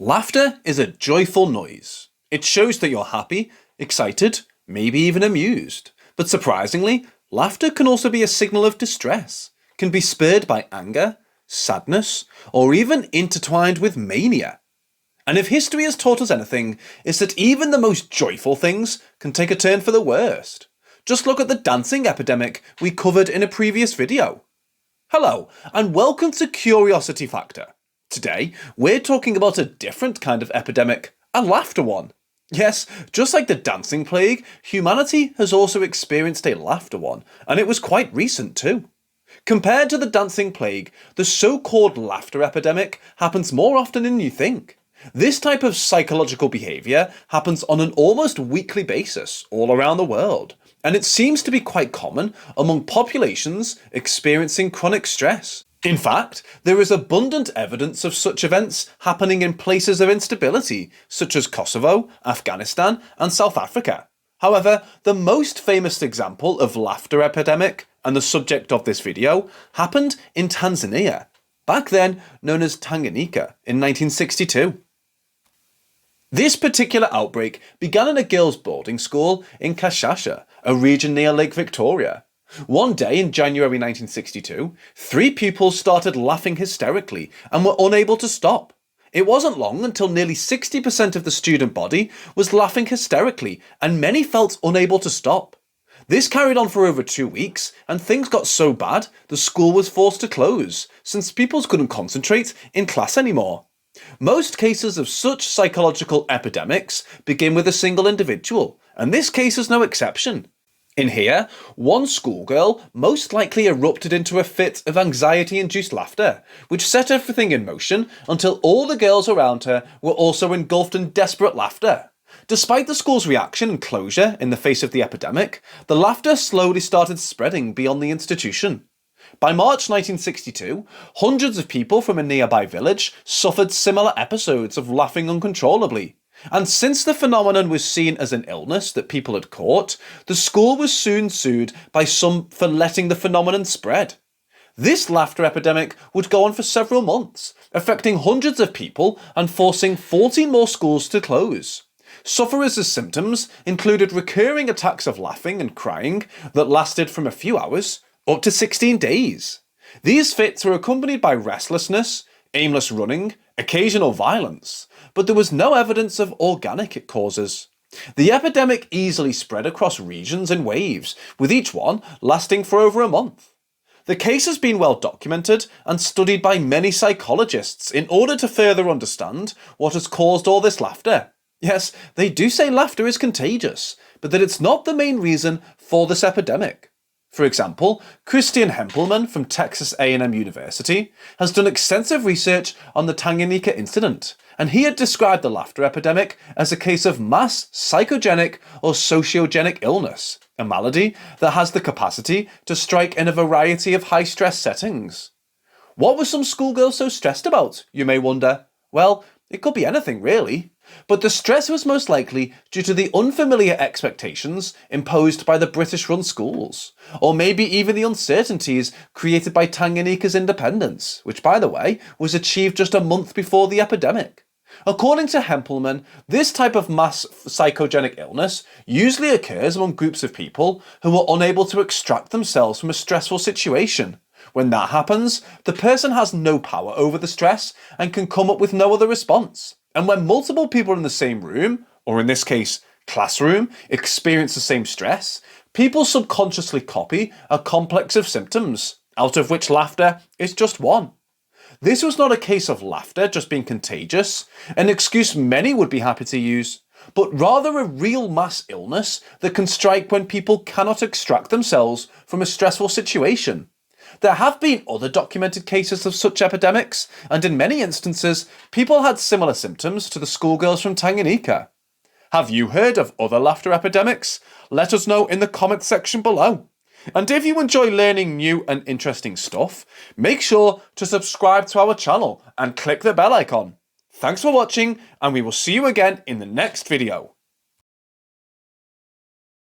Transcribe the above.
Laughter is a joyful noise. It shows that you're happy, excited, maybe even amused. But surprisingly, laughter can also be a signal of distress, can be spurred by anger, sadness, or even intertwined with mania. And if history has taught us anything, it's that even the most joyful things can take a turn for the worst. Just look at the dancing epidemic we covered in a previous video. Hello, and welcome to Curiosity Factor. Today, we're talking about a different kind of epidemic, a laughter one. Yes, just like the dancing plague, humanity has also experienced a laughter one, and it was quite recent too. Compared to the dancing plague, the so-called laughter epidemic happens more often than you think. This type of psychological behaviour happens on an almost weekly basis all around the world, and it seems to be quite common among populations experiencing chronic stress. In fact, there is abundant evidence of such events happening in places of instability, such as Kosovo, Afghanistan, and South Africa. However, the most famous example of laughter epidemic, and the subject of this video, happened in Tanzania, back then known as Tanganyika, in 1962. This particular outbreak began in a girls' boarding school in Kashasha, a region near Lake Victoria. One day in January 1962, 3 pupils started laughing hysterically and were unable to stop. It wasn't long until nearly 60% of the student body was laughing hysterically, and many felt unable to stop. This carried on for over 2 weeks, and things got so bad the school was forced to close, since pupils couldn't concentrate in class anymore. Most cases of such psychological epidemics begin with a single individual, and this case is no exception. In here, one schoolgirl most likely erupted into a fit of anxiety-induced laughter, which set everything in motion until all the girls around her were also engulfed in desperate laughter. Despite the school's reaction and closure in the face of the epidemic, the laughter slowly started spreading beyond the institution. By March 1962, hundreds of people from a nearby village suffered similar episodes of laughing uncontrollably. And since the phenomenon was seen as an illness that people had caught, the school was soon sued by some for letting the phenomenon spread. This laughter epidemic would go on for several months, affecting hundreds of people and forcing 14 more schools to close. Sufferers' symptoms included recurring attacks of laughing and crying that lasted from a few hours up to 16 days. These fits were accompanied by restlessness, aimless running, occasional violence, but there was no evidence of organic causes. The epidemic easily spread across regions in waves, with each one lasting for over a month. The case has been well documented and studied by many psychologists in order to further understand what has caused all this laughter. Yes, they do say laughter is contagious, but that it's not the main reason for this epidemic. For example, Christian Hempelman from Texas A&M University has done extensive research on the Tanganyika incident, and he had described the laughter epidemic as a case of mass psychogenic or sociogenic illness, a malady that has the capacity to strike in a variety of high-stress settings. What were some schoolgirls so stressed about, you may wonder? Well, it could be anything really. But the stress was most likely due to the unfamiliar expectations imposed by the British-run schools, or maybe even the uncertainties created by Tanganyika's independence, which, by the way, was achieved just a month before the epidemic. According to Hempelman, this type of mass psychogenic illness usually occurs among groups of people who are unable to extract themselves from a stressful situation. When that happens, the person has no power over the stress and can come up with no other response. And when multiple people in the same room, or in this case, classroom, experience the same stress, people subconsciously copy a complex of symptoms, out of which laughter is just one. This was not a case of laughter just being contagious, an excuse many would be happy to use, but rather a real mass illness that can strike when people cannot extract themselves from a stressful situation. There have been other documented cases of such epidemics, and in many instances, people had similar symptoms to the schoolgirls from Tanganyika. Have you heard of other laughter epidemics? Let us know in the comments section below. And if you enjoy learning new and interesting stuff, make sure to subscribe to our channel and click the bell icon. Thanks for watching, and we will see you again in the next video.